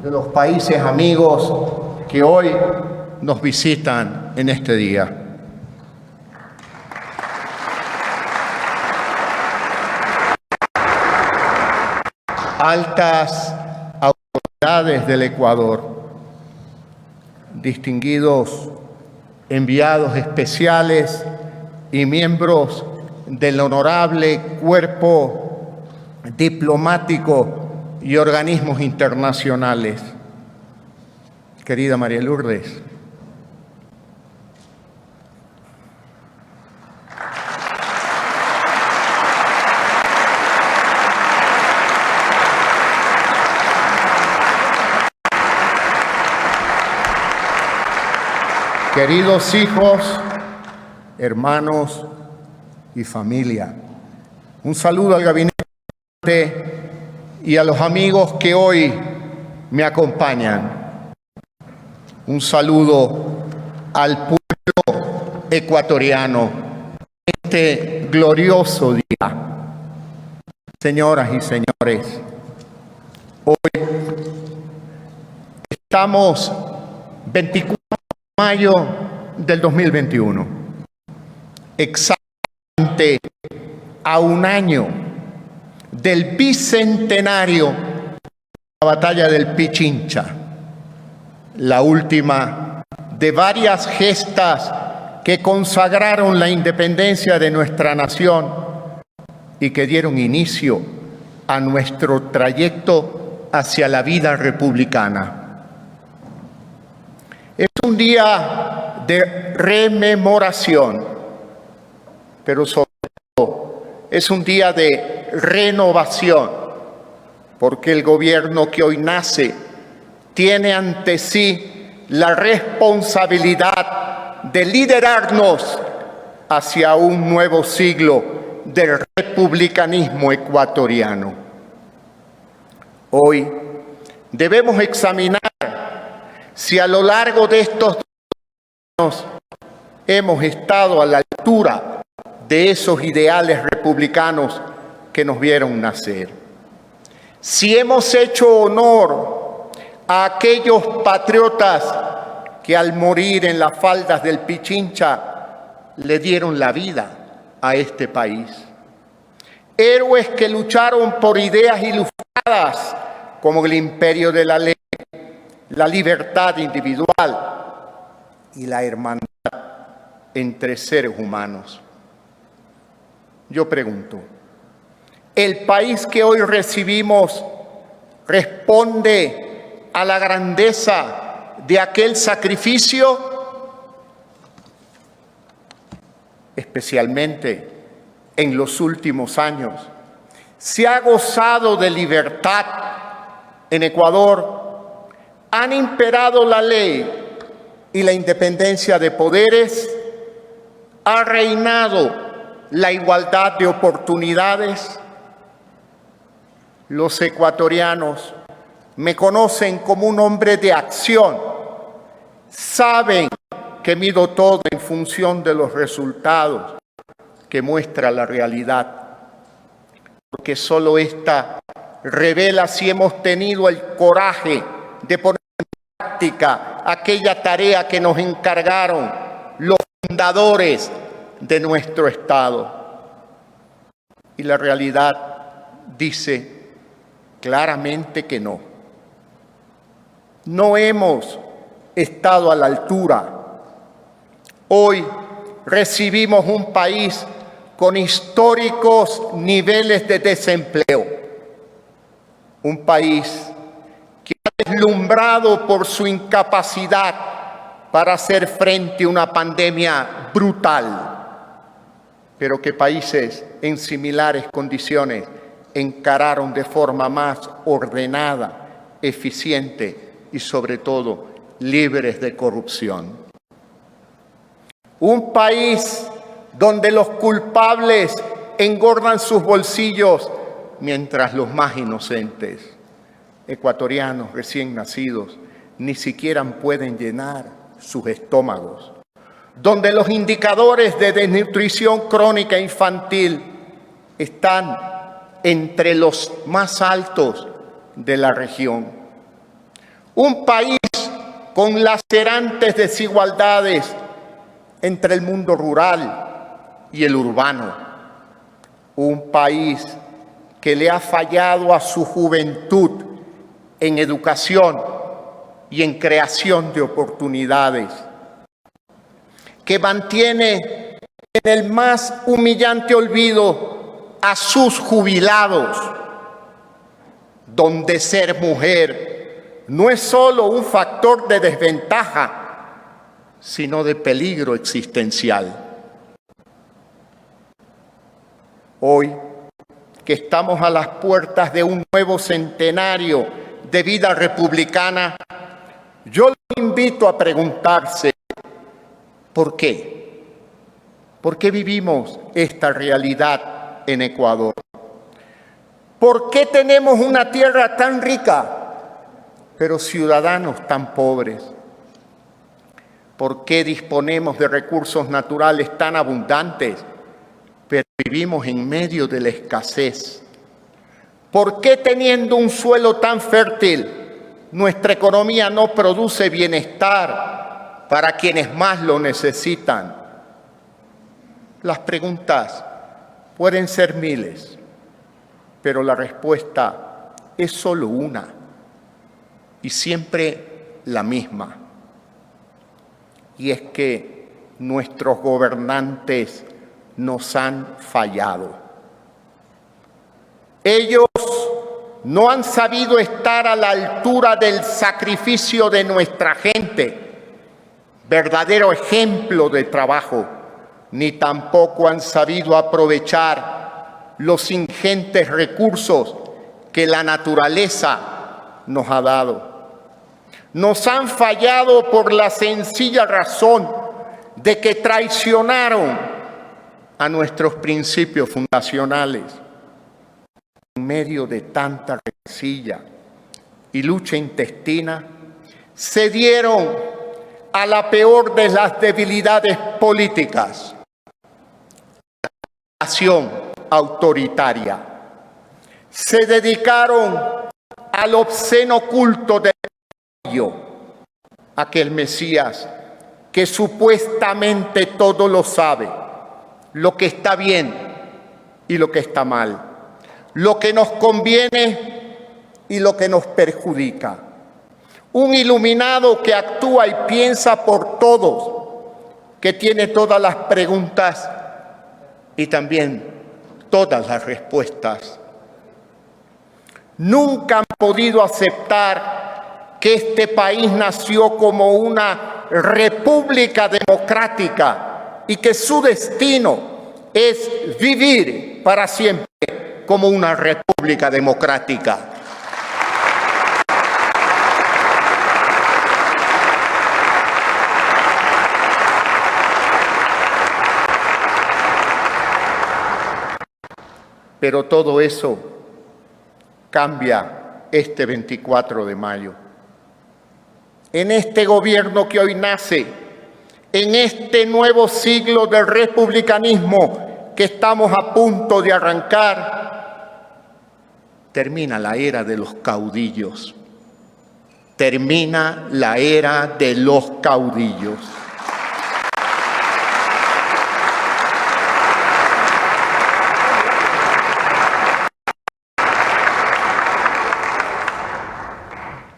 de los países amigos que hoy nos visitan en este día. Altas autoridades del Ecuador, distinguidos enviados especiales y miembros del honorable cuerpo diplomático y organismos internacionales. Querida María Lourdes, queridos hijos, hermanos y familia, un saludo al gabinete y a los amigos que hoy me acompañan. Un saludo al pueblo ecuatoriano en este glorioso día. Señoras y señores, hoy estamos 24 de mayo del 2021, exactamente a un año del bicentenario de la batalla del Pichincha, la última de varias gestas que consagraron la independencia de nuestra nación y que dieron inicio a nuestro trayecto hacia la vida republicana. Es un día de rememoración, pero sobre todo es un día de renovación, porque el gobierno que hoy nace tiene ante sí la responsabilidad de liderarnos hacia un nuevo siglo del republicanismo ecuatoriano. Hoy debemos examinar si a lo largo de estos años hemos estado a la altura de esos ideales republicanos que nos vieron nacer. Si hemos hecho honor a aquellos patriotas que al morir en las faldas del Pichincha le dieron la vida a este país. Héroes que lucharon por ideas ilustradas como el imperio de la ley, la libertad individual y la hermandad entre seres humanos. Yo pregunto, ¿el país que hoy recibimos responde a la grandeza de aquel sacrificio? Especialmente en los últimos años, se ha gozado de libertad en Ecuador. Han imperado la ley y la independencia de poderes, ha reinado la igualdad de oportunidades. Los ecuatorianos me conocen como un hombre de acción, saben que mido todo en función de los resultados que muestra la realidad, porque solo esta revela si hemos tenido el coraje de poner práctica aquella tarea que nos encargaron los fundadores de nuestro Estado. Y la realidad dice claramente que no. No hemos estado a la altura. Hoy recibimos un país con históricos niveles de desempleo. Un país deslumbrado por su incapacidad para hacer frente a una pandemia brutal, pero que países en similares condiciones encararon de forma más ordenada, eficiente y sobre todo libres de corrupción. Un país donde los culpables engordan sus bolsillos mientras los más inocentes, ecuatorianos recién nacidos, ni siquiera pueden llenar sus estómagos, donde los indicadores de desnutrición crónica infantil están entre los más altos de la región. Un país con lacerantes desigualdades entre el mundo rural y el urbano. Un país que le ha fallado a su juventud en educación y en creación de oportunidades. Que mantiene en el más humillante olvido a sus jubilados, donde ser mujer no es solo un factor de desventaja, sino de peligro existencial. Hoy, que estamos a las puertas de un nuevo centenario de vida republicana, yo los invito a preguntarse, ¿por qué? ¿Por qué vivimos esta realidad en Ecuador? ¿Por qué tenemos una tierra tan rica, pero ciudadanos tan pobres? ¿Por qué disponemos de recursos naturales tan abundantes, pero vivimos en medio de la escasez? ¿Por qué teniendo un suelo tan fértil, nuestra economía no produce bienestar para quienes más lo necesitan? Las preguntas pueden ser miles, pero la respuesta es solo una y siempre la misma. Y es que nuestros gobernantes nos han fallado. Ellos no han sabido estar a la altura del sacrificio de nuestra gente, verdadero ejemplo de trabajo, ni tampoco han sabido aprovechar los ingentes recursos que la naturaleza nos ha dado. Nos han fallado por la sencilla razón de que traicionaron a nuestros principios fundacionales. En medio de tanta rencilla y lucha intestina, cedieron a la peor de las debilidades políticas, la nación autoritaria. Se dedicaron al obsceno culto del aquel Mesías que supuestamente todo lo sabe, lo que está bien y lo que está mal, lo que nos conviene y lo que nos perjudica. Un iluminado que actúa y piensa por todos, que tiene todas las preguntas y también todas las respuestas. Nunca han podido aceptar que este país nació como una república democrática y que su destino es vivir para siempre como una república democrática. Pero todo eso cambia este 24 de mayo. En este gobierno que hoy nace, en este nuevo siglo del republicanismo que estamos a punto de arrancar, termina la era de los caudillos. Termina la era de los caudillos.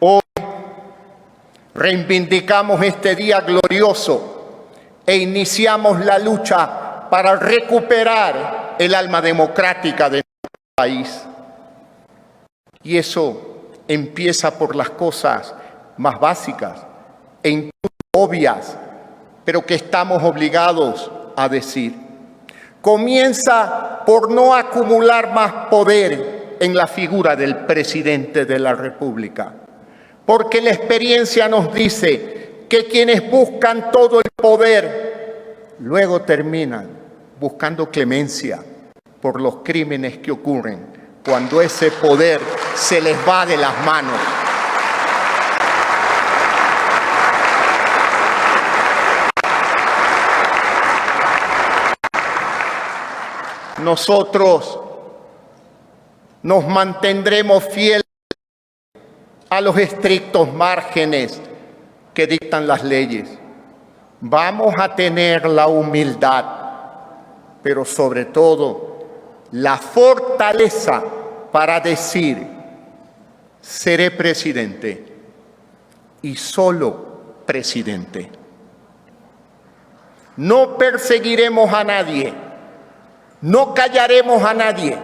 Hoy reivindicamos este día glorioso e iniciamos la lucha para recuperar el alma democrática de nuestro país. Y eso empieza por las cosas más básicas e incluso obvias, pero que estamos obligados a decir. Comienza por no acumular más poder en la figura del presidente de la República. Porque la experiencia nos dice que quienes buscan todo el poder luego terminan buscando clemencia por los crímenes que ocurren cuando ese poder se les va de las manos. Nosotros nos mantendremos fieles a los estrictos márgenes que dictan las leyes. Vamos a tener la humildad, pero sobre todo la fortaleza para decir: seré presidente y solo presidente. No perseguiremos a nadie, no callaremos a nadie,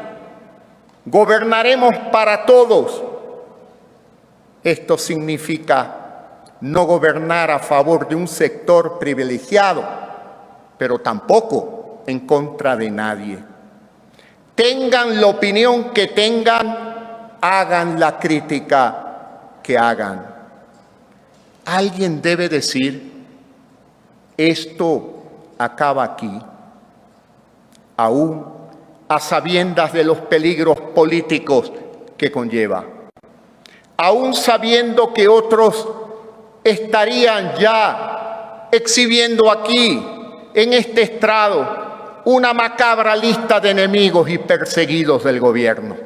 gobernaremos para todos. Esto significa no gobernar a favor de un sector privilegiado, pero tampoco en contra de nadie. Tengan la opinión que tengan, hagan la crítica que hagan. Alguien debe decir: esto acaba aquí, aún a sabiendas de los peligros políticos que conlleva, aún sabiendo que otros estarían ya exhibiendo aquí, en este estrado, una macabra lista de enemigos y perseguidos del gobierno.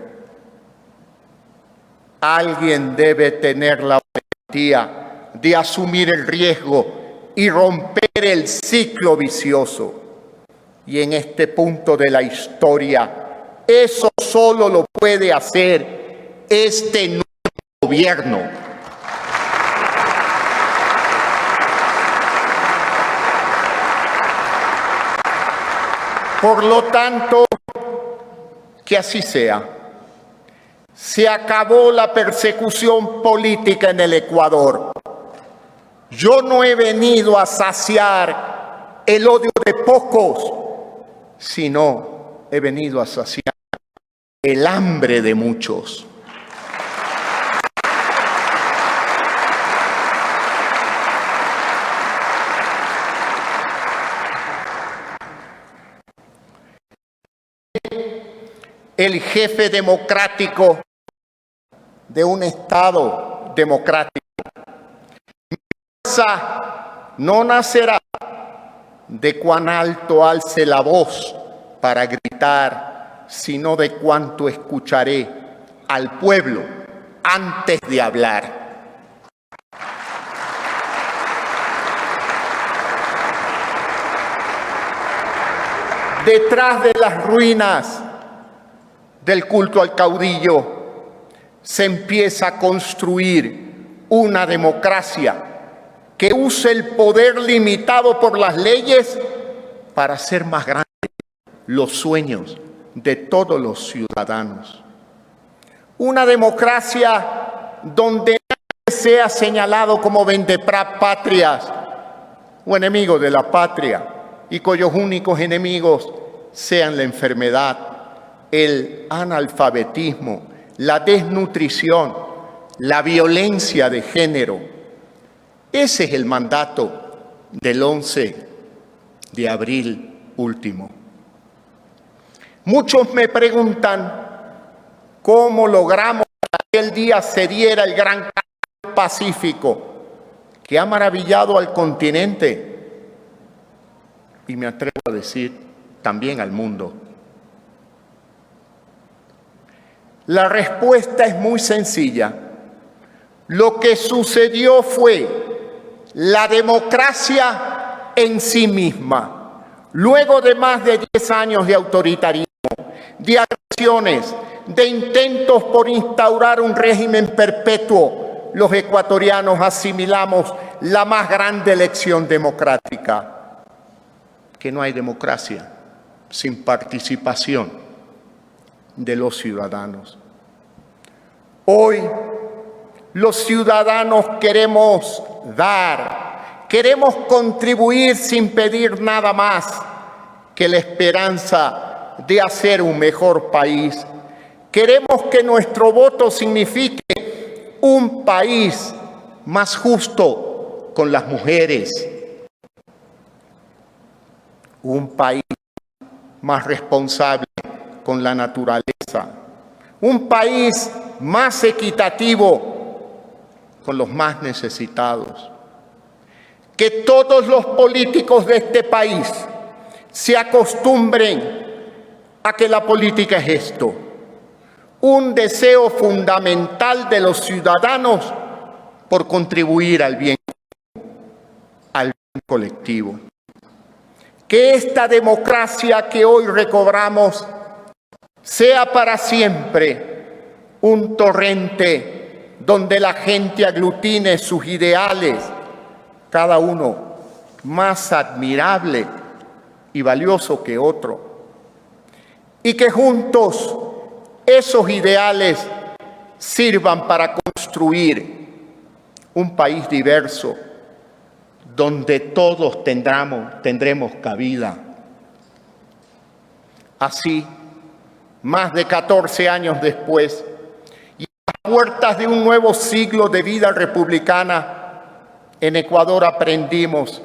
Alguien debe tener la valentía de asumir el riesgo y romper el ciclo vicioso. Y en este punto de la historia, eso solo lo puede hacer este nuevo gobierno. Por lo tanto, que así sea. Se acabó la persecución política en el Ecuador. Yo no he venido a saciar el odio de pocos, sino he venido a saciar el hambre de muchos. El jefe democrático de un Estado democrático. Mi fuerza no nacerá de cuán alto alce la voz para gritar, sino de cuánto escucharé al pueblo antes de hablar. Detrás de las ruinas del culto al caudillo se empieza a construir una democracia que use el poder limitado por las leyes para hacer más grandes los sueños de todos los ciudadanos. Una democracia donde nadie sea señalado como vendepatrias o enemigo de la patria y cuyos únicos enemigos sean la enfermedad, el analfabetismo, la desnutrición, la violencia de género. Ese es el mandato del 11 de abril último. Muchos me preguntan cómo logramos que aquel día se diera el gran cambio pacífico que ha maravillado al continente y me atrevo a decir también al mundo. La respuesta es muy sencilla. Lo que sucedió fue la democracia en sí misma. Luego de más de 10 años de autoritarismo, de agresiones, de intentos por instaurar un régimen perpetuo, los ecuatorianos asimilamos la más grande elección democrática. Que no hay democracia sin participación de los ciudadanos. Hoy los ciudadanos queremos dar, queremos contribuir sin pedir nada más que la esperanza de hacer un mejor país. Queremos que nuestro voto signifique un país más justo con las mujeres, un país más responsable con la naturaleza, un país más equitativo con los más necesitados. Que todos los políticos de este país se acostumbren a que la política es esto, un deseo fundamental de los ciudadanos por contribuir al bien colectivo. Que esta democracia que hoy recobramos sea para siempre un torrente donde la gente aglutine sus ideales, cada uno más admirable y valioso que otro, y que juntos esos ideales sirvan para construir un país diverso donde todos tendremos cabida. Así, más de 14 años después, y a las puertas de un nuevo siglo de vida republicana, en Ecuador aprendimos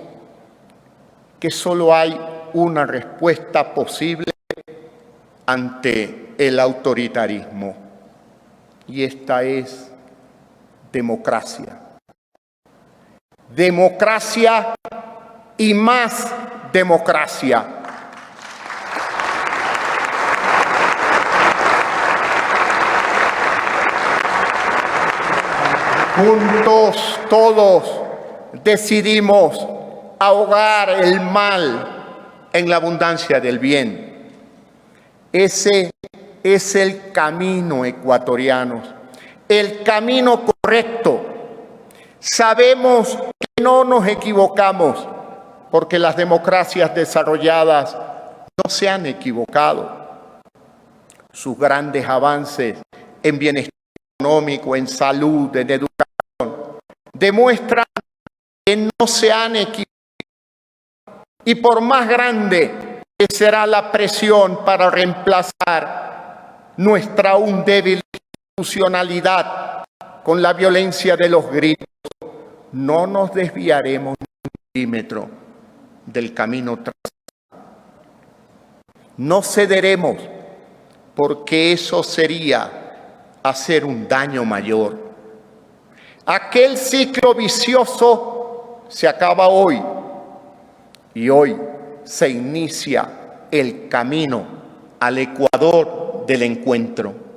que solo hay una respuesta posible ante el autoritarismo, y esta es democracia. Democracia y más democracia. Juntos todos decidimos ahogar el mal en la abundancia del bien. Ese es el camino ecuatoriano, el camino correcto. Sabemos que no nos equivocamos, porque las democracias desarrolladas no se han equivocado. Sus grandes avances en bienestar económico, en salud, en educación, demuestran que no se han equivocado. Y por más grande que será la presión para reemplazar nuestra aún débil institucionalidad con la violencia de los gritos, no nos desviaremos ni un milímetro del camino trazado. No cederemos, porque eso sería hacer un daño mayor. Aquel ciclo vicioso se acaba hoy, y hoy se inicia el camino al Ecuador del encuentro.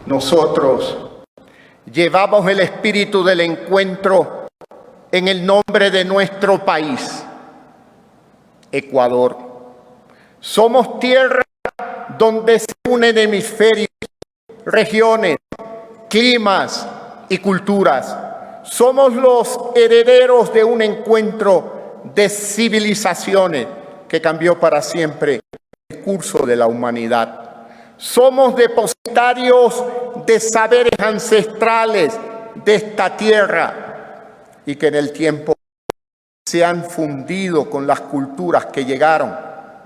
Nosotros llevamos el espíritu del encuentro en el nombre de nuestro país, Ecuador. Somos tierra donde se unen hemisferios, regiones, climas y culturas. Somos los herederos de un encuentro de civilizaciones que cambió para siempre el curso de la humanidad. Somos depositarios de saberes ancestrales de esta tierra y que en el tiempo se han fundido con las culturas que llegaron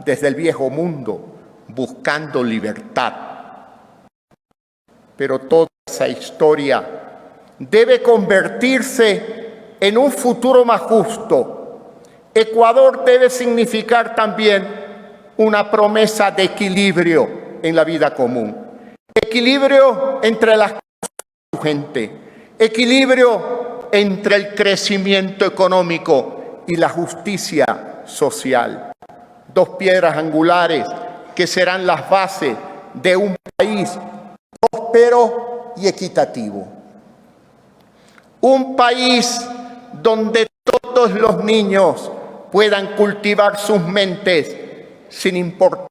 desde el viejo mundo buscando libertad. Pero toda esa historia debe convertirse en un futuro más justo. Ecuador debe significar también una promesa de equilibrio en la vida común. Equilibrio entre las cosas de su gente. Equilibrio entre el crecimiento económico y la justicia social. Dos piedras angulares que serán las bases de un país próspero y equitativo. Un país donde todos los niños puedan cultivar sus mentes sin importar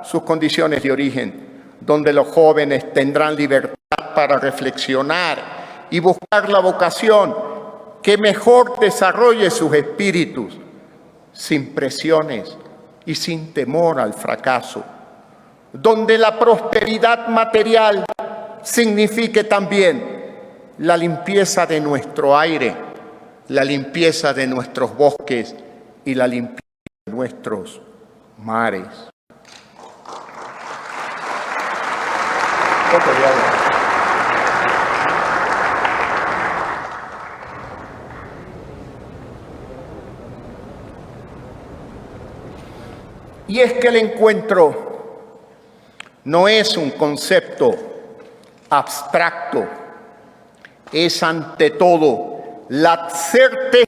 sus condiciones de origen, donde los jóvenes tendrán libertad para reflexionar y buscar la vocación que mejor desarrolle sus espíritus, sin presiones y sin temor al fracaso, donde la prosperidad material signifique también la limpieza de nuestro aire, la limpieza de nuestros bosques y la limpieza de nuestros mares. Y es que el encuentro no es un concepto abstracto, es ante todo la certeza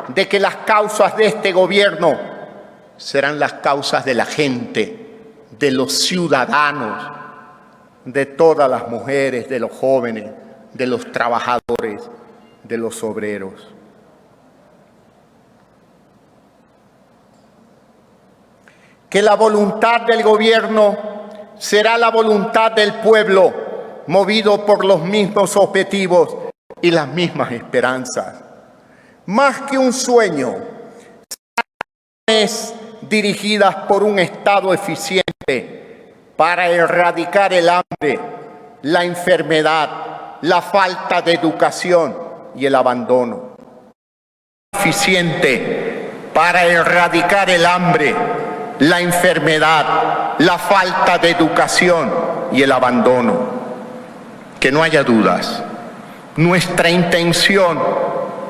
de que las causas de este gobierno serán las causas de la gente, de los ciudadanos, de todas las mujeres, de los jóvenes, de los trabajadores, de los obreros. Que la voluntad del gobierno será la voluntad del pueblo, movido por los mismos objetivos y las mismas esperanzas. Más que un sueño, acciones dirigidas por un Estado eficiente para erradicar el hambre, la enfermedad, la falta de educación y el abandono. Eficiente para erradicar el hambre, la enfermedad, la falta de educación y el abandono. Que no haya dudas, nuestra intención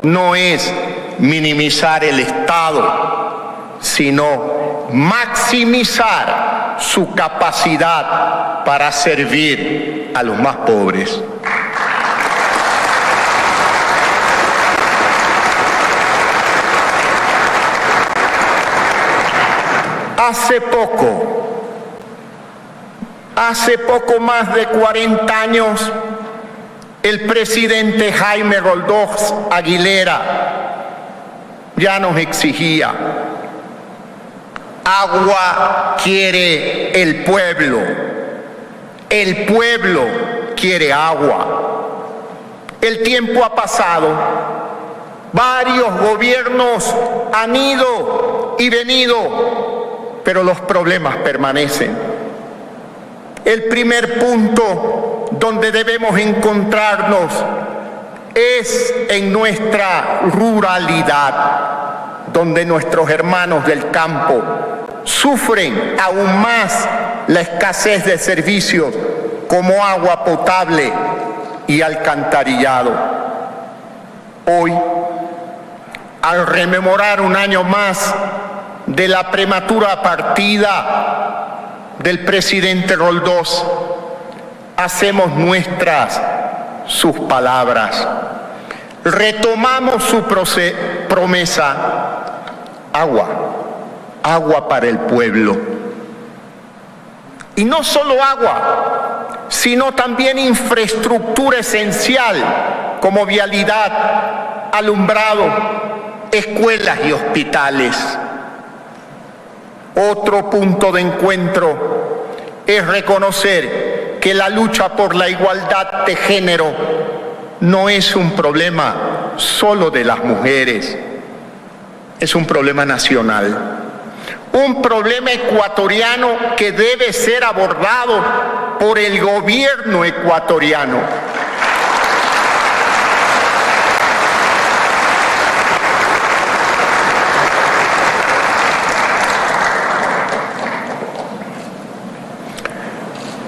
no es minimizar el Estado, sino maximizar su capacidad para servir a los más pobres. Hace poco más de 40 años, el presidente Jaime Roldós Aguilera ya nos exigía: agua quiere el pueblo quiere agua. El tiempo ha pasado, varios gobiernos han ido y venido, pero los problemas permanecen. El primer punto donde debemos encontrarnos es en nuestra ruralidad, donde nuestros hermanos del campo sufren aún más la escasez de servicios como agua potable y alcantarillado. Hoy, al rememorar un año más de la prematura partida del presidente Roldós, hacemos nuestras sus palabras. Retomamos su promesa: agua para el pueblo. Y no solo agua, sino también infraestructura esencial como vialidad, alumbrado, escuelas y hospitales. Otro punto de encuentro es reconocer que la lucha por la igualdad de género no es un problema solo de las mujeres, es un problema nacional, un problema ecuatoriano que debe ser abordado por el gobierno ecuatoriano.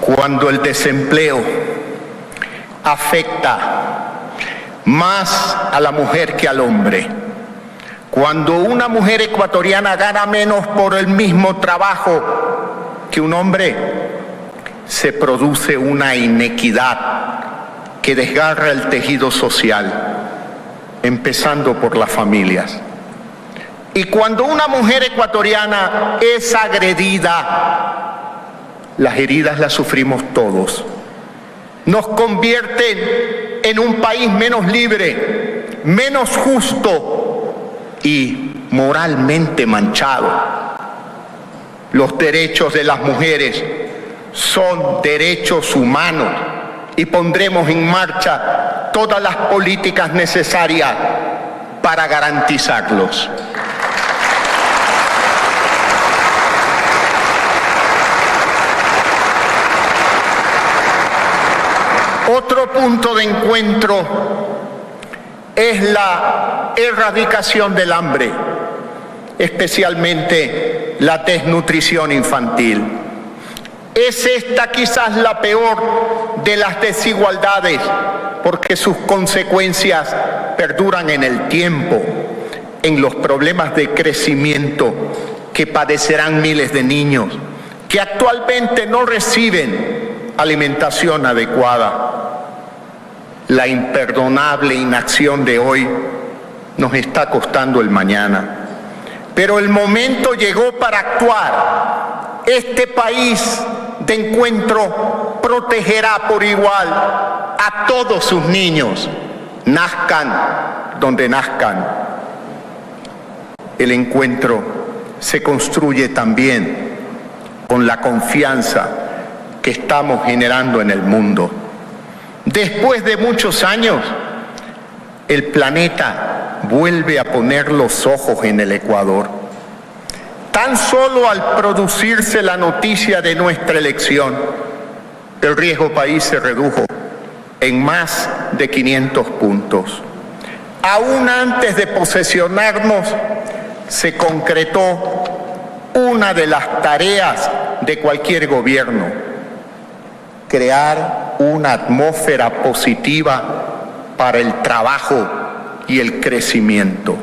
Cuando el desempleo afecta más a la mujer que al hombre, cuando una mujer ecuatoriana gana menos por el mismo trabajo que un hombre, se produce una inequidad que desgarra el tejido social, empezando por las familias. Y cuando una mujer ecuatoriana es agredida, las heridas las sufrimos todos. Nos convierten en un país menos libre, menos justo y moralmente manchado. Los derechos de las mujeres son derechos humanos y pondremos en marcha todas las políticas necesarias para garantizarlos. Otro punto de encuentro es la erradicación del hambre, especialmente la desnutrición infantil. Es esta quizás la peor de las desigualdades, porque sus consecuencias perduran en el tiempo, en los problemas de crecimiento que padecerán miles de niños que actualmente no reciben alimentación adecuada. la imperdonable inacción de hoy nos está costando el mañana. Pero el momento llegó para actuar. Este país de encuentro protegerá por igual a todos sus niños, nazcan donde nazcan. El encuentro se construye también con la confianza que estamos generando en el mundo. Después de muchos años, el planeta vuelve a poner los ojos en el Ecuador. Tan solo al producirse la noticia de nuestra elección, el riesgo país se redujo en más de 500 puntos. Aún antes de posesionarnos, se concretó una de las tareas de cualquier gobierno: crear una atmósfera positiva para el trabajo y el crecimiento.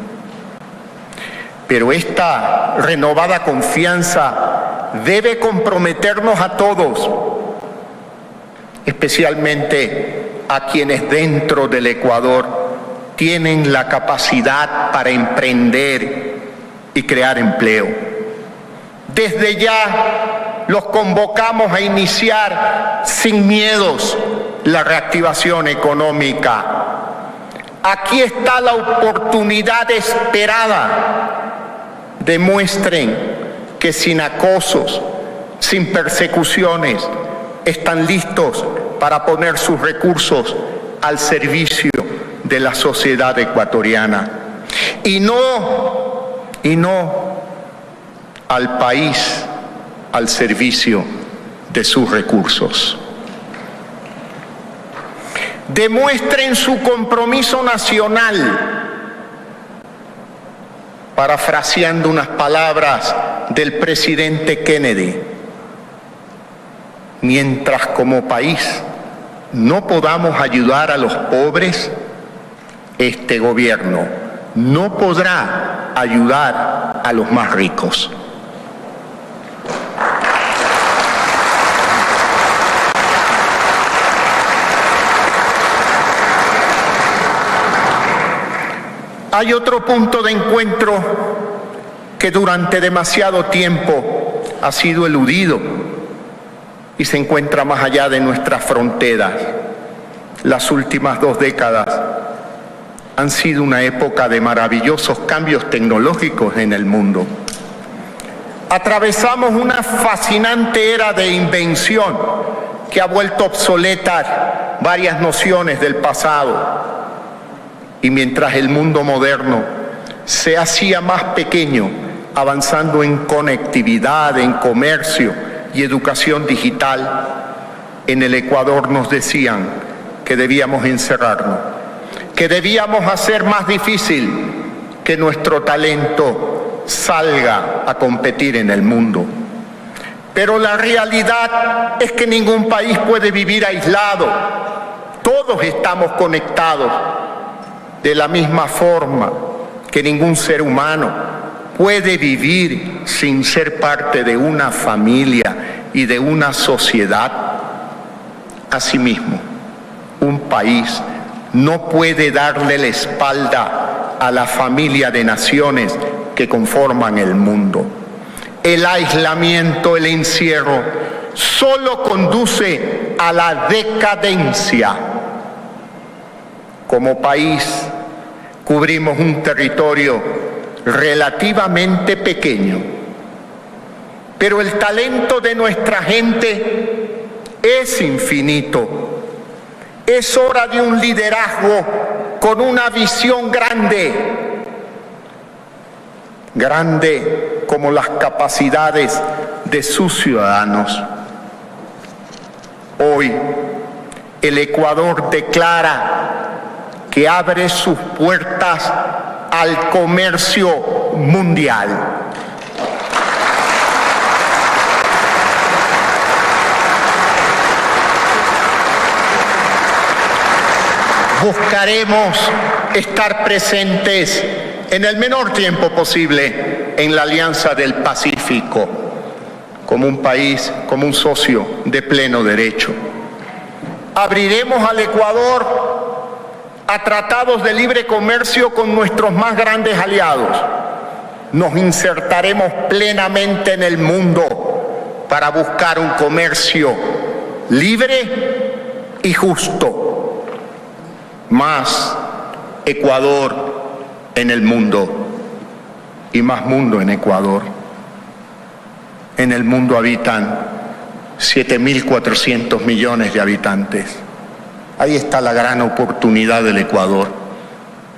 Pero esta renovada confianza debe comprometernos a todos, especialmente a quienes dentro del Ecuador tienen la capacidad para emprender y crear empleo. Desde ya los convocamos a iniciar sin miedos la reactivación económica. Aquí está la oportunidad esperada. Demuestren que sin acosos, sin persecuciones, están listos para poner sus recursos al servicio de la sociedad ecuatoriana. Y no al país al servicio de sus recursos. Demuestren su compromiso nacional, parafraseando unas palabras del presidente Kennedy: mientras como país no podamos ayudar a los pobres, este gobierno no podrá ayudar a los más ricos. Hay otro punto de encuentro que durante demasiado tiempo ha sido eludido y se encuentra más allá de nuestras fronteras. Las últimas 2 décadas han sido una época de maravillosos cambios tecnológicos en el mundo. Atravesamos una fascinante era de invención que ha vuelto obsoletas varias nociones del pasado. Y mientras el mundo moderno se hacía más pequeño, avanzando en conectividad, en comercio y educación digital, en el Ecuador nos decían que debíamos encerrarnos, que debíamos hacer más difícil que nuestro talento salga a competir en el mundo. Pero la realidad es que ningún país puede vivir aislado. Todos estamos conectados. De la misma forma que ningún ser humano puede vivir sin ser parte de una familia y de una sociedad, asimismo, un país no puede darle la espalda a la familia de naciones que conforman el mundo. El aislamiento, el encierro, solo conduce a la decadencia. Como país, cubrimos un territorio relativamente pequeño, pero el talento de nuestra gente es infinito. Es hora de un liderazgo con una visión grande, grande como las capacidades de sus ciudadanos. Hoy, el Ecuador declara que abre sus puertas al comercio mundial. Buscaremos estar presentes en el menor tiempo posible en la Alianza del Pacífico, como un país, como un socio de pleno derecho. Abriremos al Ecuador a tratados de libre comercio con nuestros más grandes aliados, nos insertaremos plenamente en el mundo para buscar un comercio libre y justo. Más Ecuador en el mundo y más mundo en Ecuador. En el mundo habitan 7.400 millones de habitantes. Ahí está la gran oportunidad del Ecuador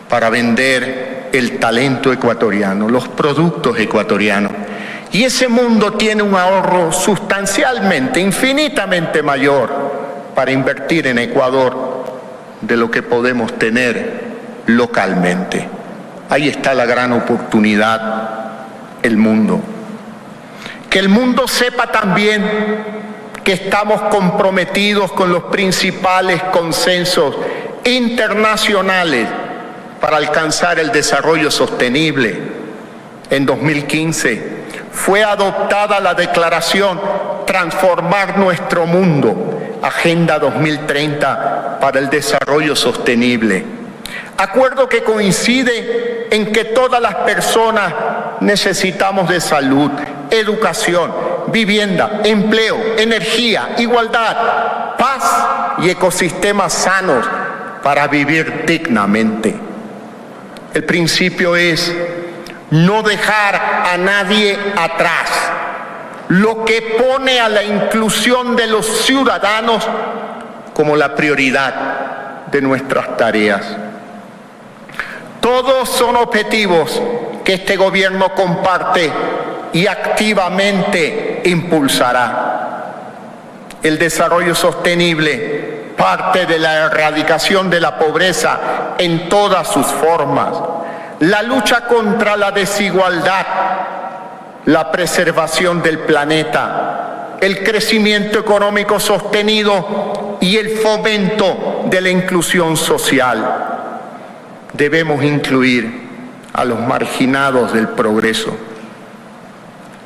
para vender el talento ecuatoriano, los productos ecuatorianos. Y ese mundo tiene un ahorro sustancialmente, infinitamente mayor para invertir en Ecuador de lo que podemos tener localmente. Ahí está la gran oportunidad, el mundo. Que el mundo sepa también que estamos comprometidos con los principales consensos internacionales para alcanzar el desarrollo sostenible. En 2015 fue adoptada la declaración Transformar nuestro mundo, Agenda 2030 para el Desarrollo Sostenible. Acuerdo que coincide en que todas las personas necesitamos de salud, educación, vivienda, empleo, energía, igualdad, paz y ecosistemas sanos para vivir dignamente. El principio es no dejar a nadie atrás, lo que pone a la inclusión de los ciudadanos como la prioridad de nuestras tareas. Todos son objetivos que este gobierno comparte y activamente impulsará. El desarrollo sostenible parte de la erradicación de la pobreza en todas sus formas, la lucha contra la desigualdad, la preservación del planeta, el crecimiento económico sostenido y el fomento de la inclusión social. Debemos incluir a los marginados del progreso,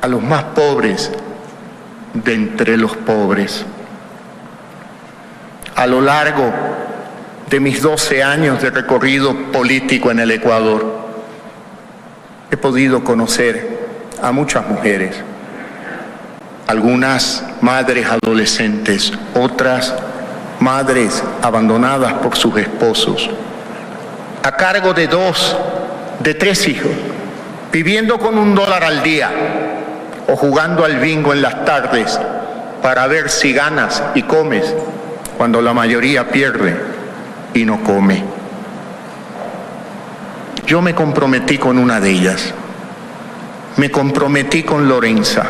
a los más pobres de entre los pobres. A lo largo de mis 12 años de recorrido político en el Ecuador, he podido conocer a muchas mujeres, algunas madres adolescentes, otras madres abandonadas por sus esposos, a cargo de 2, de 3 hijos, viviendo con $1 al día o jugando al bingo en las tardes para ver si ganas y comes cuando la mayoría pierde y no come. Yo me comprometí con una de ellas, me comprometí con Lorenza,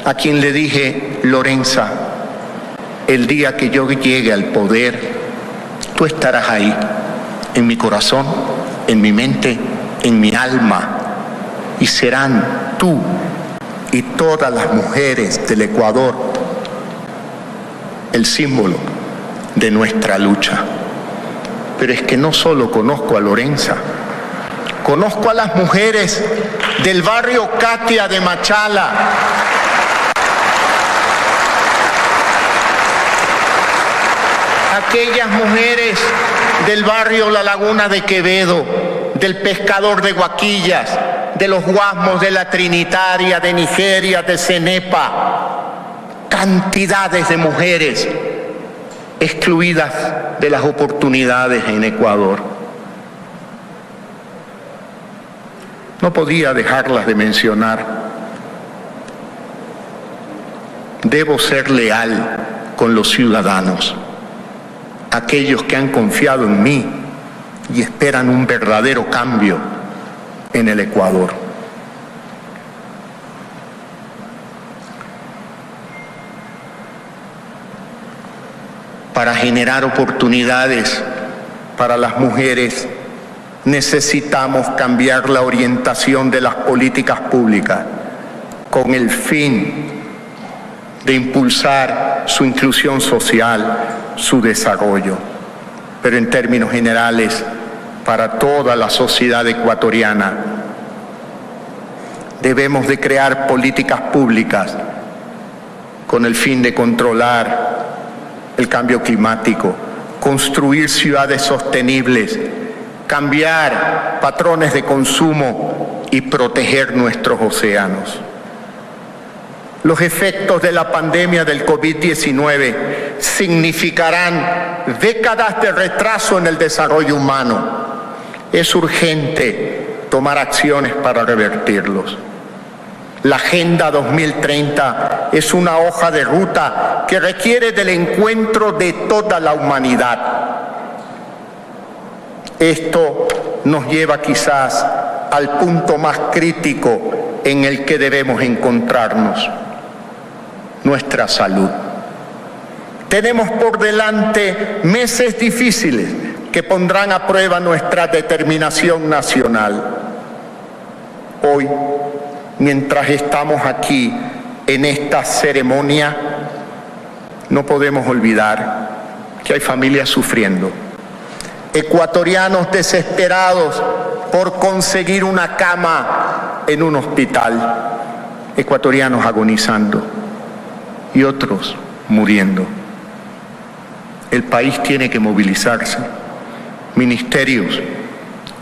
a quien le dije: Lorenza, el día que yo llegue al poder, tú estarás ahí, en mi corazón, en mi mente, en mi alma, y serán tú y todas las mujeres del Ecuador el símbolo de nuestra lucha. Pero es que no solo conozco a Lorenza, conozco a las mujeres del barrio Katia de Machala, aquellas mujeres del barrio La Laguna de Quevedo, del Pescador de Guaquillas, de los Guasmos de la Trinitaria, de Nigeria, de Cenepa, cantidades de mujeres excluidas de las oportunidades en Ecuador. No podía dejarlas de mencionar. Debo ser leal con los ciudadanos, aquellos que han confiado en mí y esperan un verdadero cambio en el Ecuador. Para generar oportunidades para las mujeres, necesitamos cambiar la orientación de las políticas públicas con el fin de impulsar su inclusión social, su desarrollo, pero en términos generales, para toda la sociedad ecuatoriana. Debemos de crear políticas públicas con el fin de controlar el cambio climático, construir ciudades sostenibles, cambiar patrones de consumo y proteger nuestros océanos. Los efectos de la pandemia del COVID-19 significarán décadas de retraso en el desarrollo humano. Es urgente tomar acciones para revertirlos. La Agenda 2030 es una hoja de ruta que requiere del encuentro de toda la humanidad. Esto nos lleva quizás al punto más crítico en el que debemos encontrarnos: nuestra salud. Tenemos por delante meses difíciles que pondrán a prueba nuestra determinación nacional. Hoy, mientras estamos aquí en esta ceremonia, no podemos olvidar que hay familias sufriendo, ecuatorianos desesperados por conseguir una cama en un hospital, ecuatorianos agonizando y otros muriendo. El país tiene que movilizarse. Ministerios,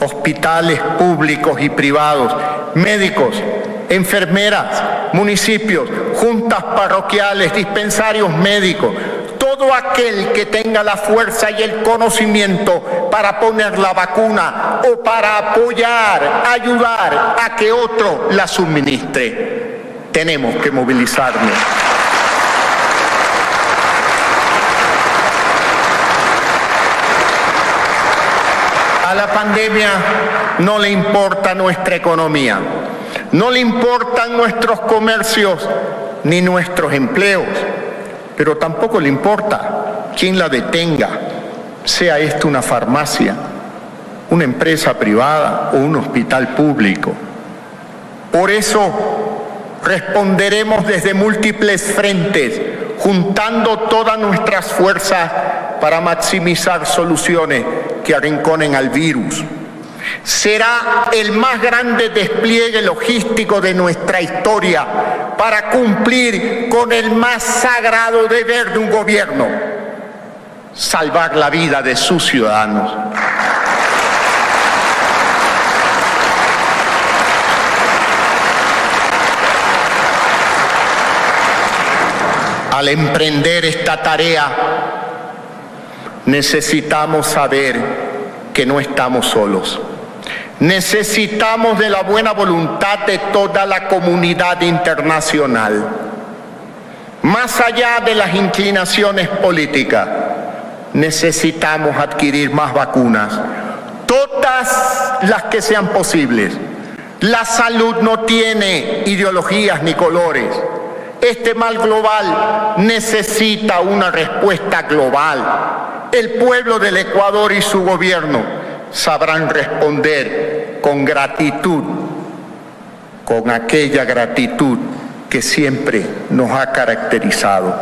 hospitales públicos y privados, médicos, enfermeras, municipios, juntas parroquiales, dispensarios médicos, todo aquel que tenga la fuerza y el conocimiento para poner la vacuna o para apoyar, ayudar a que otro la suministre. Tenemos que movilizarnos. A la pandemia no le importa nuestra economía, no le importan nuestros comercios ni nuestros empleos, pero tampoco le importa quién la detenga, sea esto una farmacia, una empresa privada o un hospital público. Por eso responderemos desde múltiples frentes, juntando todas nuestras fuerzas para maximizar soluciones que arrinconen al virus. Será el más grande despliegue logístico de nuestra historia para cumplir con el más sagrado deber de un gobierno: salvar la vida de sus ciudadanos. Al emprender esta tarea, necesitamos saber que no estamos solos. Necesitamos de la buena voluntad de toda la comunidad internacional. Más allá de las inclinaciones políticas, necesitamos adquirir más vacunas, todas las que sean posibles. La salud no tiene ideologías ni colores. Este mal global necesita una respuesta global. El pueblo del Ecuador y su gobierno sabrán responder con gratitud, con aquella gratitud que siempre nos ha caracterizado.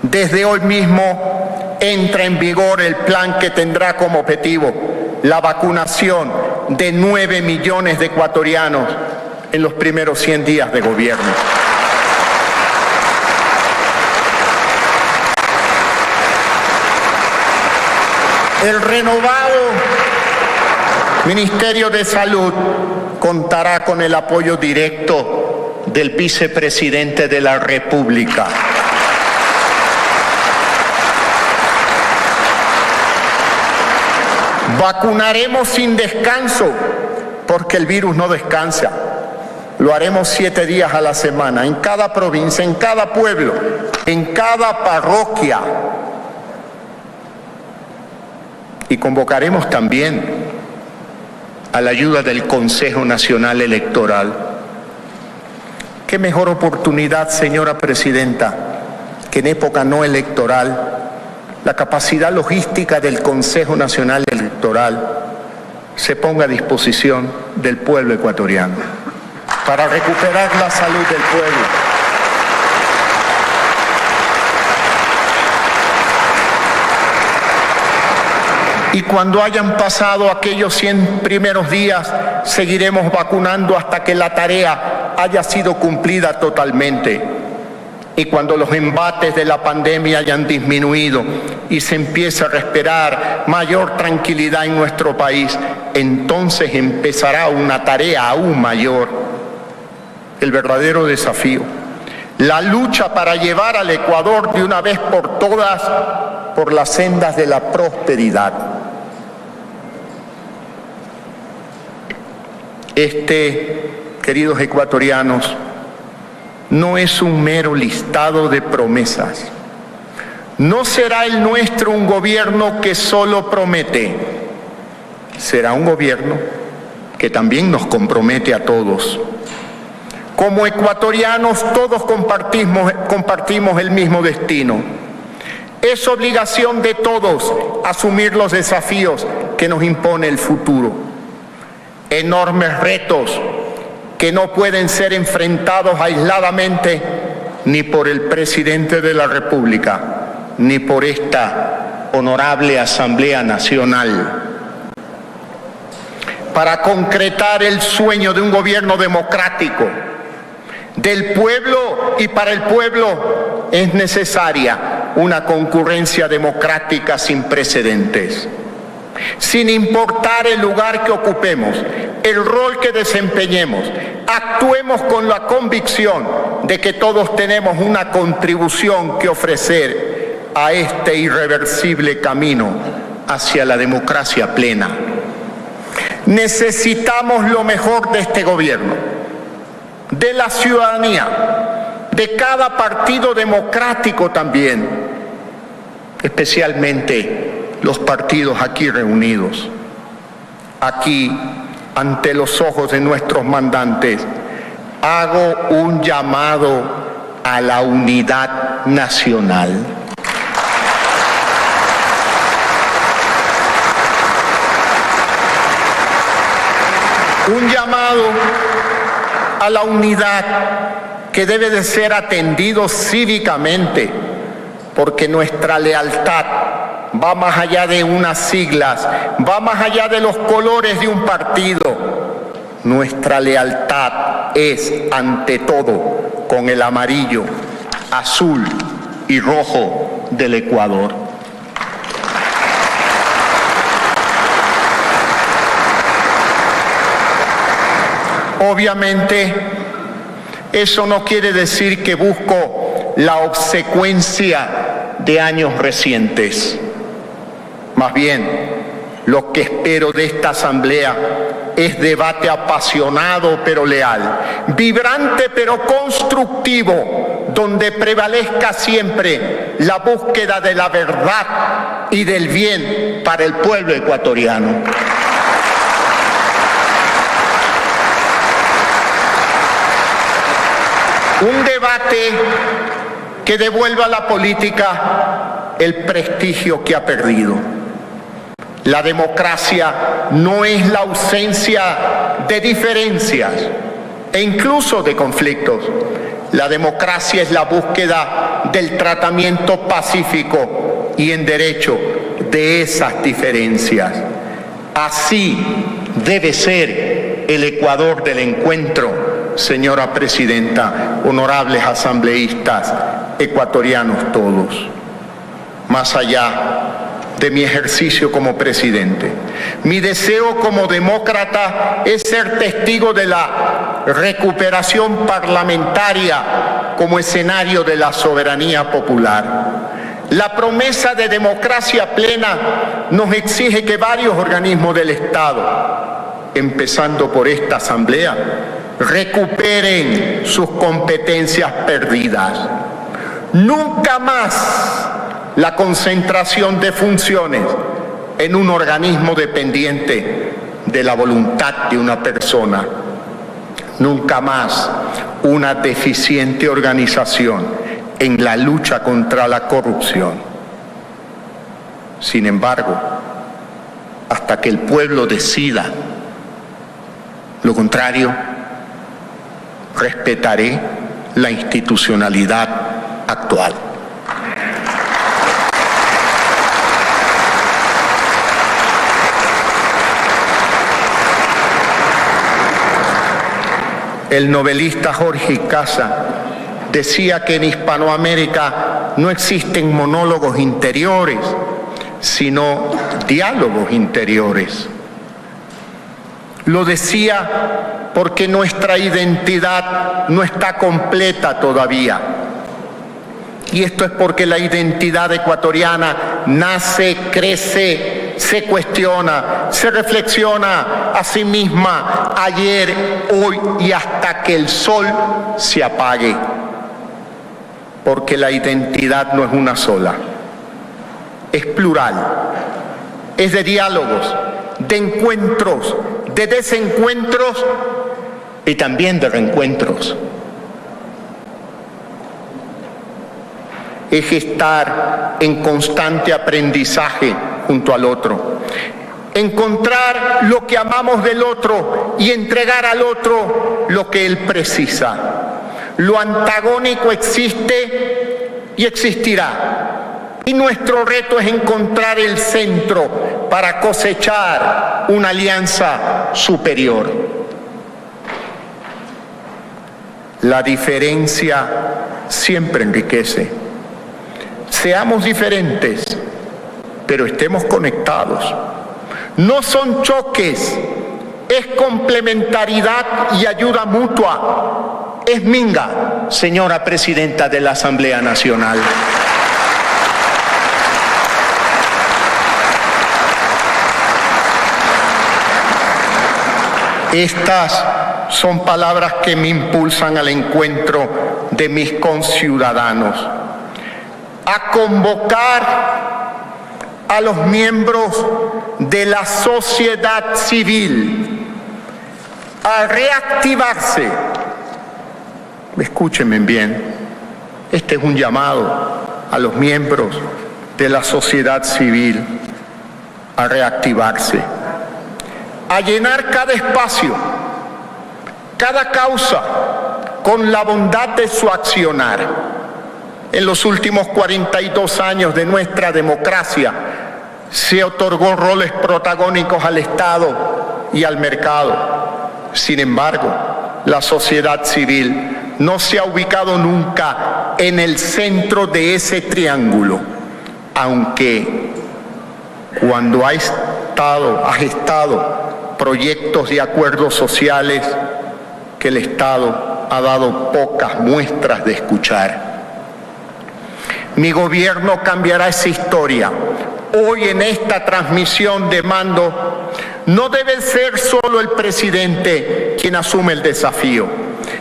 Desde hoy mismo entra en vigor el plan que tendrá como objetivo la vacunación de 9 millones de ecuatorianos en los primeros 100 días de gobierno. El renovado Ministerio de Salud contará con el apoyo directo del vicepresidente de la República. Vacunaremos sin descanso, porque el virus no descansa. Lo haremos 7 días a la semana, en cada provincia, en cada pueblo, en cada parroquia. Y convocaremos también a la ayuda del Consejo Nacional Electoral. ¿Qué mejor oportunidad, señora presidenta, que en época no electoral la capacidad logística del Consejo Nacional Electoral se ponga a disposición del pueblo ecuatoriano para recuperar la salud del pueblo? Y cuando hayan pasado aquellos 100 primeros días, seguiremos vacunando hasta que la tarea haya sido cumplida totalmente. Y cuando los embates de la pandemia hayan disminuido y se empiece a respirar mayor tranquilidad en nuestro país, entonces empezará una tarea aún mayor, el verdadero desafío, la lucha para llevar al Ecuador de una vez por todas por las sendas de la prosperidad. Queridos ecuatorianos, no es un mero listado de promesas. No será el nuestro un gobierno que solo promete. Será un gobierno que también nos compromete a todos. Como ecuatorianos todos compartimos el mismo destino. Es obligación de todos asumir los desafíos que nos impone el futuro. Enormes retos que no pueden ser enfrentados aisladamente ni por el presidente de la República, ni por esta honorable Asamblea Nacional. Para concretar el sueño de un gobierno democrático, del pueblo y para el pueblo, es necesaria una concurrencia democrática sin precedentes. Sin importar el lugar que ocupemos, el rol que desempeñemos, actuemos con la convicción de que todos tenemos una contribución que ofrecer a este irreversible camino hacia la democracia plena. Necesitamos lo mejor de este gobierno, de la ciudadanía, de cada partido democrático también, especialmente los partidos aquí reunidos. Aquí, ante los ojos de nuestros mandantes, hago un llamado a la unidad nacional. Un llamado a la unidad que debe de ser atendido cívicamente, porque nuestra lealtad va más allá de unas siglas, va más allá de los colores de un partido. Nuestra lealtad es, ante todo, con el amarillo, azul y rojo del Ecuador. Obviamente, eso no quiere decir que busco la obsecuencia de años recientes. Más bien, lo que espero de esta asamblea es debate apasionado pero leal, vibrante pero constructivo, donde prevalezca siempre la búsqueda de la verdad y del bien para el pueblo ecuatoriano. Un debate que devuelva a la política el prestigio que ha perdido. La democracia no es la ausencia de diferencias e incluso de conflictos. La democracia es la búsqueda del tratamiento pacífico y en derecho de esas diferencias. Así debe ser el Ecuador del encuentro, señora presidenta, honorables asambleístas, ecuatorianos todos. Más allá de mi ejercicio como presidente, mi deseo como demócrata es ser testigo de la recuperación parlamentaria como escenario de la soberanía popular. La promesa de democracia plena nos exige que varios organismos del Estado, empezando por esta Asamblea, recuperen sus competencias perdidas. Nunca más la concentración de funciones en un organismo dependiente de la voluntad de una persona. Nunca más una deficiente organización en la lucha contra la corrupción. Sin embargo, hasta que el pueblo decida lo contrario, respetaré la institucionalidad actual. El novelista Jorge Icaza decía que en Hispanoamérica no existen monólogos interiores, sino diálogos interiores. Lo decía porque nuestra identidad no está completa todavía. Y esto es porque la identidad ecuatoriana nace, crece, se cuestiona, se reflexiona a sí misma ayer, hoy y hasta que el sol se apague. Porque la identidad no es una sola, es plural, es de diálogos, de encuentros, de desencuentros y también de reencuentros. Es estar en constante aprendizaje junto al otro, encontrar lo que amamos del otro y entregar al otro lo que él precisa. Lo antagónico existe y existirá, y nuestro reto es encontrar el centro para cosechar una alianza superior. La diferencia siempre enriquece. Seamos diferentes, pero estemos conectados. No son choques, es complementariedad y ayuda mutua. Es minga, señora Presidenta de la Asamblea Nacional. Estas son palabras que me impulsan al encuentro de mis conciudadanos, a convocar a los miembros de la sociedad civil a reactivarse. Escúchenme bien, este es un llamado a los miembros de la sociedad civil a reactivarse, a llenar cada espacio, cada causa con la bondad de su accionar. En los últimos 42 años de nuestra democracia se otorgó roles protagónicos al Estado y al mercado. Sin embargo, la sociedad civil no se ha ubicado nunca en el centro de ese triángulo, aunque cuando ha gestado proyectos y acuerdos sociales que el Estado ha dado pocas muestras de escuchar. Mi gobierno cambiará esa historia. Hoy en esta transmisión de mando no debe ser solo el presidente quien asume el desafío.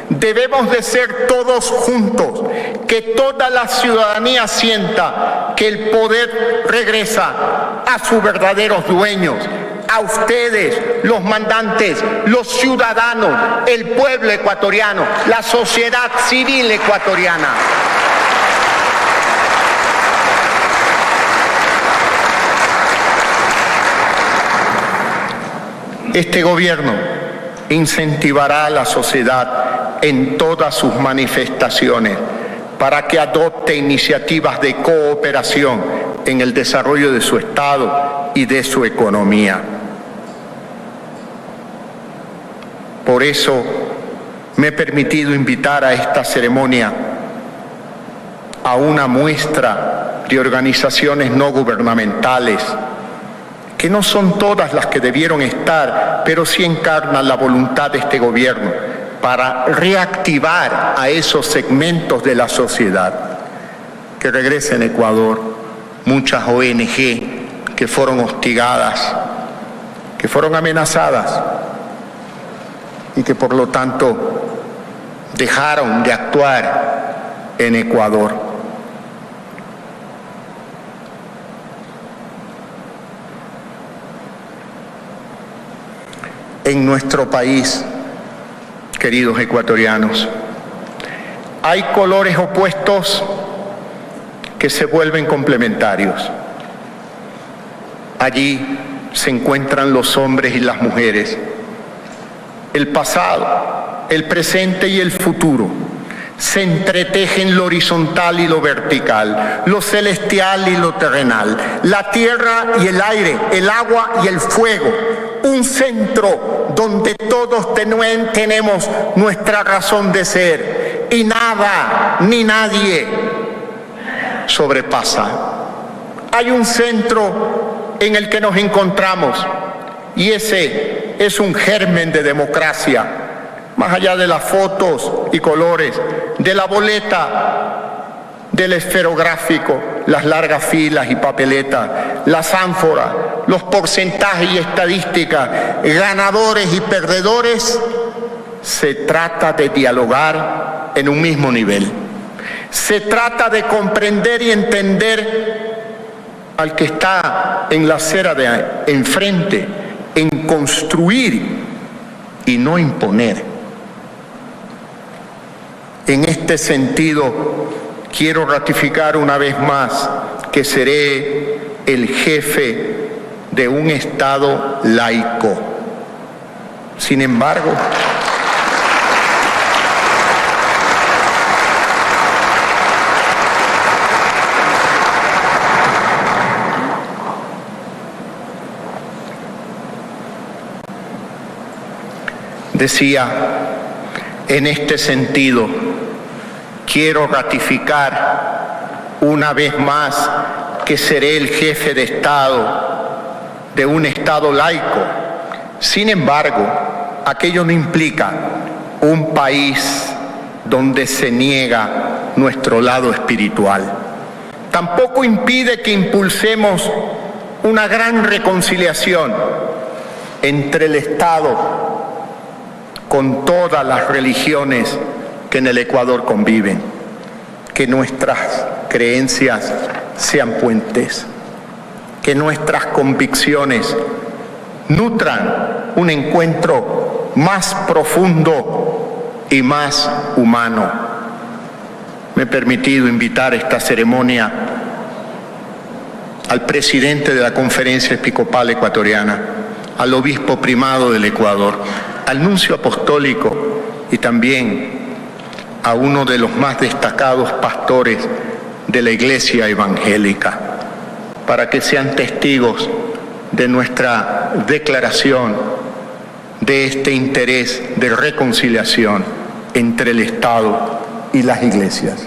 Debemos de ser todos juntos, que toda la ciudadanía sienta que el poder regresa a sus verdaderos dueños, a ustedes, los mandantes, los ciudadanos, el pueblo ecuatoriano, la sociedad civil ecuatoriana. Este gobierno incentivará a la sociedad en todas sus manifestaciones para que adopte iniciativas de cooperación en el desarrollo de su Estado y de su economía. Por eso me he permitido invitar a esta ceremonia a una muestra de organizaciones no gubernamentales que no son todas las que debieron estar, pero sí encarnan la voluntad de este gobierno para reactivar a esos segmentos de la sociedad. Que regresen a Ecuador muchas ONG que fueron hostigadas, que fueron amenazadas y que por lo tanto dejaron de actuar en Ecuador. En nuestro país, queridos ecuatorianos, hay colores opuestos que se vuelven complementarios. Allí se encuentran los hombres y las mujeres, el pasado, el presente y el futuro. Se entretejen lo horizontal y lo vertical, lo celestial y lo terrenal, la tierra y el aire, el agua y el fuego. Un centro donde todos tenemos nuestra razón de ser. y nada ni nadie sobrepasa. Hay un centro en el que nos encontramos y ese es un germen de democracia, más allá de las fotos y colores, de la boleta, del esferográfico, las largas filas y papeletas, las ánforas, los porcentajes y estadísticas, ganadores y perdedores. Se trata de dialogar en un mismo nivel. Se trata de comprender y entender al que está en la acera de enfrente, en construir y no imponer. En este sentido, quiero ratificar una vez más que seré el jefe de un Estado laico. Sin embargo, decía, en este sentido, quiero ratificar una vez más que seré el jefe de Estado de un Estado laico. Sin embargo, aquello no implica un país donde se niega nuestro lado espiritual. Tampoco impide que impulsemos una gran reconciliación entre el Estado con todas las religiones que en el Ecuador conviven, que nuestras creencias sean puentes, que nuestras convicciones nutran un encuentro más profundo y más humano. Me he permitido invitar a esta ceremonia al presidente de la Conferencia Episcopal Ecuatoriana, al obispo primado del Ecuador, al nuncio apostólico y también a uno de los más destacados pastores de la Iglesia evangélica, para que sean testigos de nuestra declaración de este interés de reconciliación entre el Estado y las iglesias.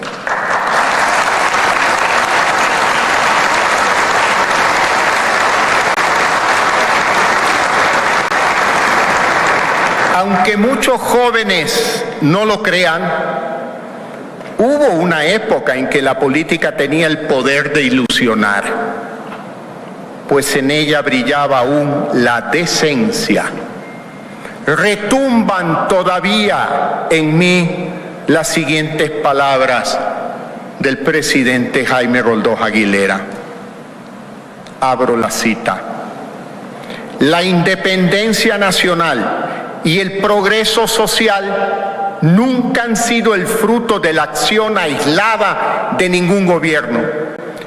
Aunque muchos jóvenes no lo crean, hubo una época en que la política tenía el poder de ilusionar, pues en ella brillaba aún la decencia. Retumban todavía en mí las siguientes palabras del presidente Jaime Roldós Aguilera. Abro la cita. La independencia nacional y el progreso social nunca han sido el fruto de la acción aislada de ningún gobierno,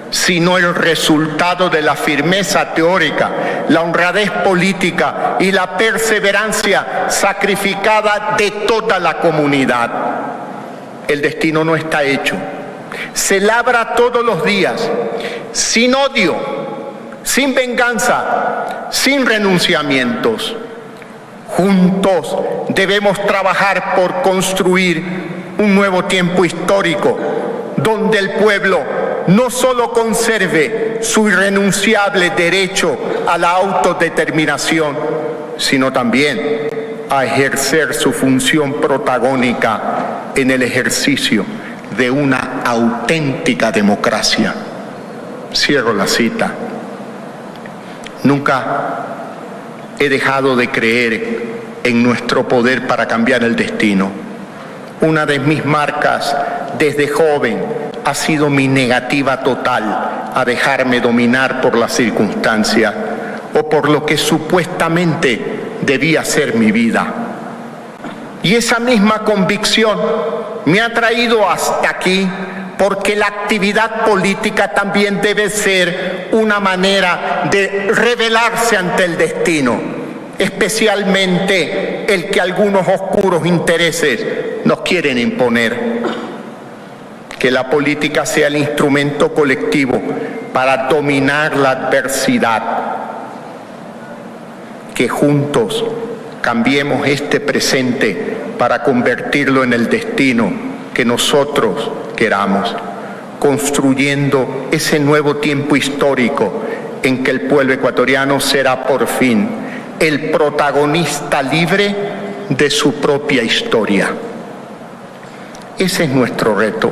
sino el resultado de la firmeza teórica, la honradez política y la perseverancia sacrificada de toda la comunidad. El destino no está hecho. Se labra todos los días, sin odio, sin venganza, sin renunciamientos. Juntos debemos trabajar por construir un nuevo tiempo histórico, donde el pueblo no solo conserve su irrenunciable derecho a la autodeterminación, sino también a ejercer su función protagónica en el ejercicio de una auténtica democracia. Cierro la cita. Nunca he dejado de creer en nuestro poder para cambiar el destino. Una de mis marcas desde joven ha sido mi negativa total a dejarme dominar por las circunstancias o por lo que supuestamente debía ser mi vida. Y esa misma convicción me ha traído hasta aquí, porque la actividad política también debe ser una manera de rebelarse ante el destino, especialmente el que algunos oscuros intereses nos quieren imponer. Que la política sea el instrumento colectivo para dominar la adversidad. Que juntos cambiemos este presente para convertirlo en el destino que nosotros queramos, construyendo ese nuevo tiempo histórico en que el pueblo ecuatoriano será por fin el protagonista libre de su propia historia. Ese es nuestro reto.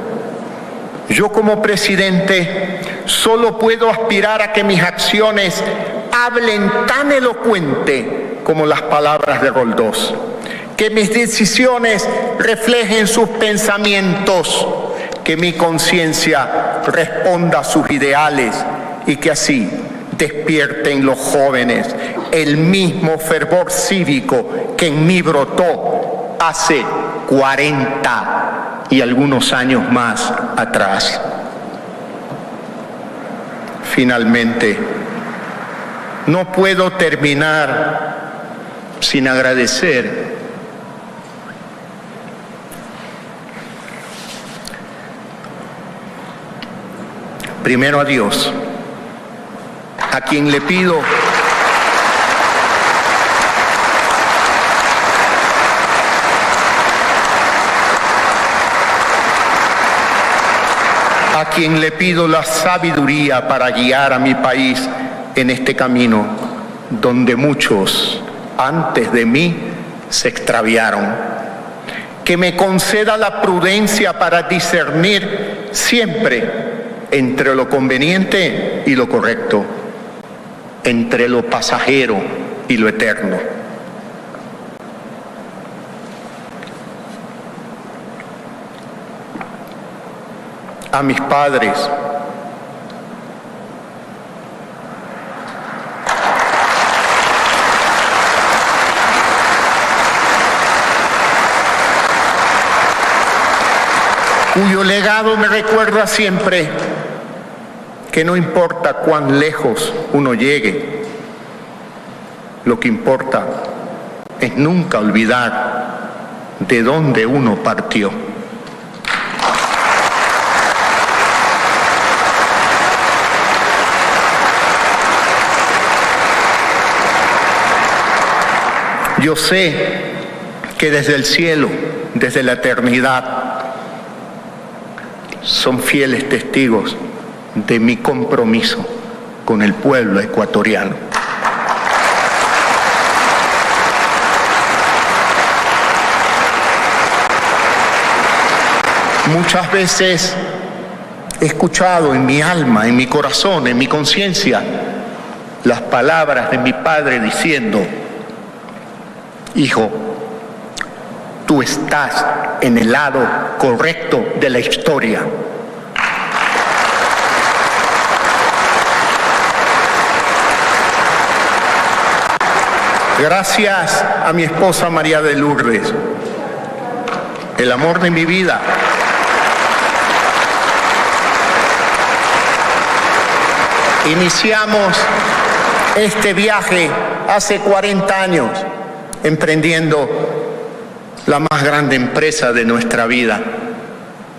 Yo como presidente solo puedo aspirar a que mis acciones hablen tan elocuente como las palabras de Roldós, que mis decisiones reflejen sus pensamientos, que mi conciencia responda a sus ideales y que así despierten los jóvenes el mismo fervor cívico que en mí brotó hace 40 y algunos años más atrás. Finalmente, no puedo terminar sin agradecer primero a Dios, a quien le pido la sabiduría para guiar a mi país en este camino donde muchos antes de mí se extraviaron. Que me conceda la prudencia para discernir siempre entre lo conveniente y lo correcto, entre lo pasajero y lo eterno. A mis padres, cuyo legado me recuerda siempre que no importa cuán lejos uno llegue, lo que importa es nunca olvidar de dónde uno partió. Yo sé que desde el cielo, desde la eternidad, son fieles testigos de mi compromiso con el pueblo ecuatoriano. Muchas veces he escuchado en mi alma, en mi corazón, en mi conciencia, las palabras de mi padre diciendo: hijo, tú estás en el lado correcto de la historia. Gracias a mi esposa María de Lourdes, el amor de mi vida, iniciamos este viaje hace 40 años, emprendiendo la más grande empresa de nuestra vida,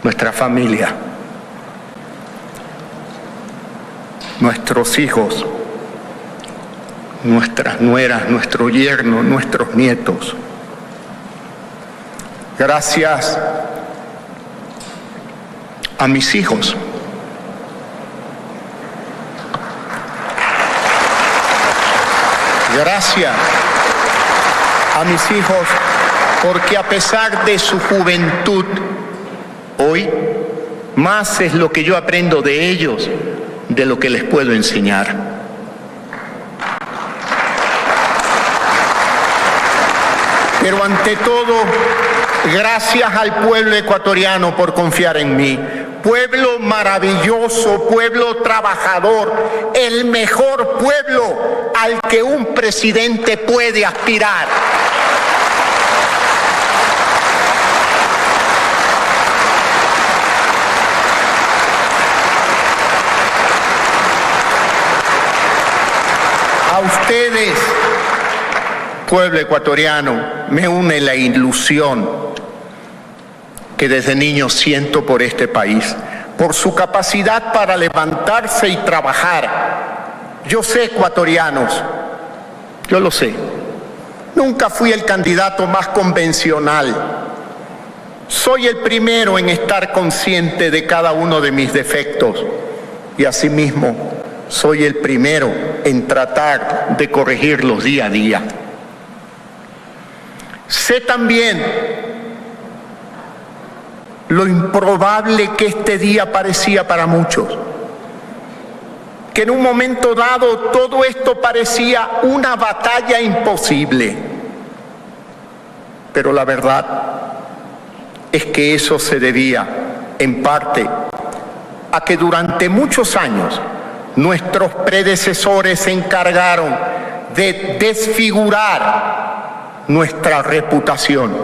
nuestra familia, nuestros hijos, nuestras nueras, nuestro yerno, nuestros nietos. Gracias a mis hijos. Gracias a mis hijos, porque a pesar de su juventud, hoy más es lo que yo aprendo de ellos de lo que les puedo enseñar. Pero ante todo, gracias al pueblo ecuatoriano por confiar en mí. Pueblo maravilloso, pueblo trabajador, el mejor pueblo al que un presidente puede aspirar. A ustedes, pueblo ecuatoriano, me une la ilusión que desde niño siento por este país, por su capacidad para levantarse y trabajar. Yo sé, ecuatorianos, yo lo sé, nunca fui el candidato más convencional, Soy el primero en estar consciente de cada uno de mis defectos y asimismo soy el primero en tratar de corregirlos día a día. Sé también lo improbable que este día parecía para muchos, que en un momento dado todo esto parecía una batalla imposible, pero la verdad es que eso se debía, en parte, a que durante muchos años nuestros predecesores se encargaron de desfigurar nuestra reputación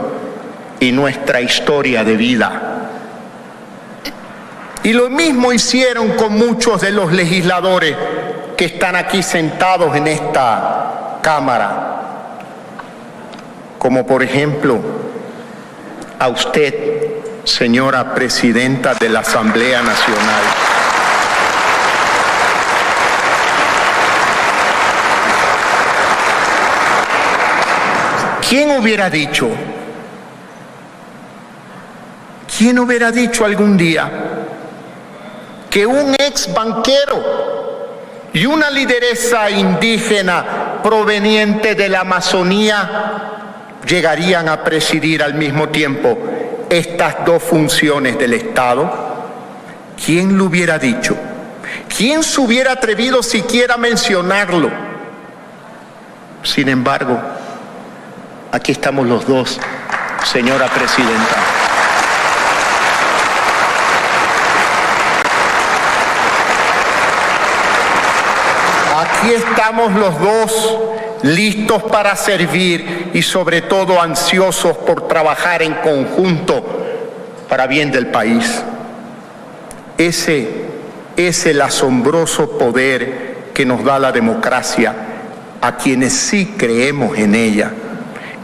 y nuestra historia de vida. Y lo mismo hicieron con muchos de los legisladores que están aquí sentados en esta Cámara, como por ejemplo a usted, señora Presidenta de la Asamblea Nacional. ¿Quién hubiera dicho algún día que un ex banquero y una lideresa indígena proveniente de la Amazonía llegarían a presidir al mismo tiempo estas dos funciones del Estado? ¿Quién lo hubiera dicho? ¿Quién se hubiera atrevido siquiera a mencionarlo? Sin embargo, aquí estamos los dos, señora Presidenta. Aquí estamos los dos, listos para servir y sobre todo ansiosos por trabajar en conjunto para bien del país. Ese es el asombroso poder que nos da la democracia a quienes sí creemos en ella.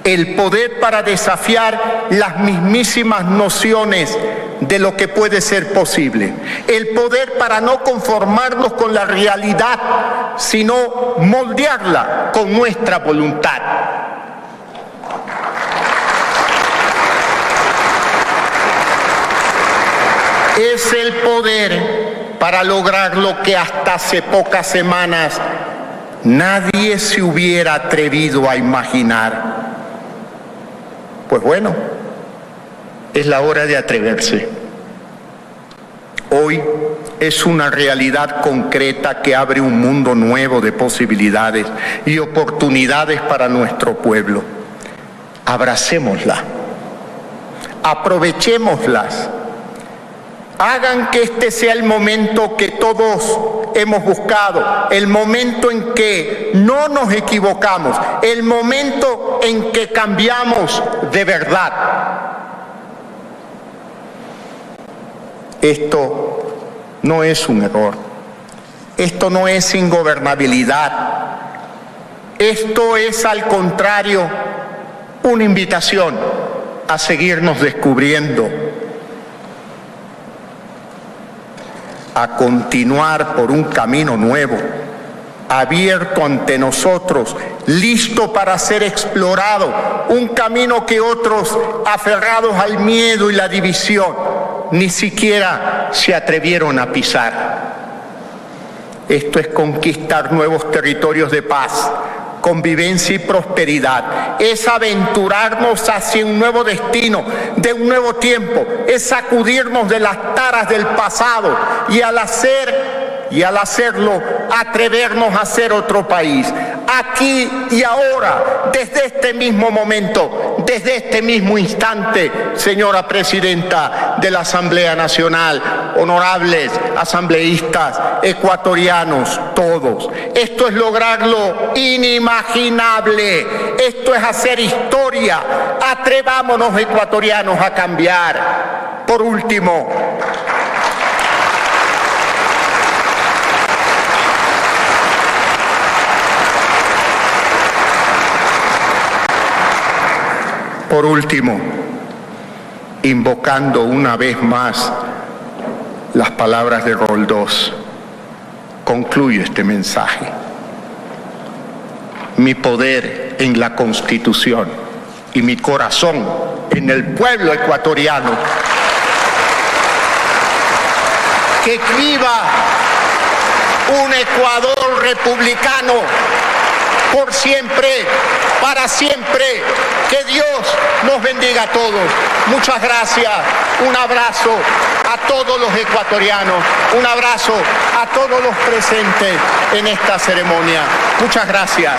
El poder para desafiar las mismísimas nociones de lo que puede ser posible. El poder para no conformarnos con la realidad, sino moldearla con nuestra voluntad. Es el poder para lograr lo que hasta hace pocas semanas nadie se hubiera atrevido a imaginar. Pues bueno, es la hora de atreverse. Hoy es una realidad concreta que abre un mundo nuevo de posibilidades y oportunidades para nuestro pueblo. Abracémosla, aprovechémoslas. Hagan que este sea el momento que todos hemos buscado, el momento en que no nos equivocamos, el momento en que cambiamos de verdad. Esto no es un error, esto no es ingobernabilidad, esto es al contrario una invitación a seguirnos descubriendo, a continuar por un camino nuevo, abierto ante nosotros, listo para ser explorado, un camino que otros, aferrados al miedo y la división, ni siquiera se atrevieron a pisar. Esto es conquistar nuevos territorios de paz, convivencia y prosperidad. Es aventurarnos hacia un nuevo destino, de un nuevo tiempo. Es sacudirnos de las taras del pasado y al hacerlo, atrevernos a ser otro país. Aquí y ahora, desde este mismo momento, desde este mismo instante, señora Presidenta de la Asamblea Nacional, honorables asambleístas, ecuatorianos, todos. Esto es lograr lo inimaginable. Esto es hacer historia. Atrevámonos, ecuatorianos, a cambiar. Por último, invocando una vez más las palabras de Roldós, concluyo este mensaje. Mi poder en la Constitución y mi corazón en el pueblo ecuatoriano. Que viva un Ecuador republicano por siempre, para siempre. Que Dios nos bendiga a todos. Muchas gracias. Un abrazo a todos los ecuatorianos. Un abrazo a todos los presentes en esta ceremonia. Muchas gracias.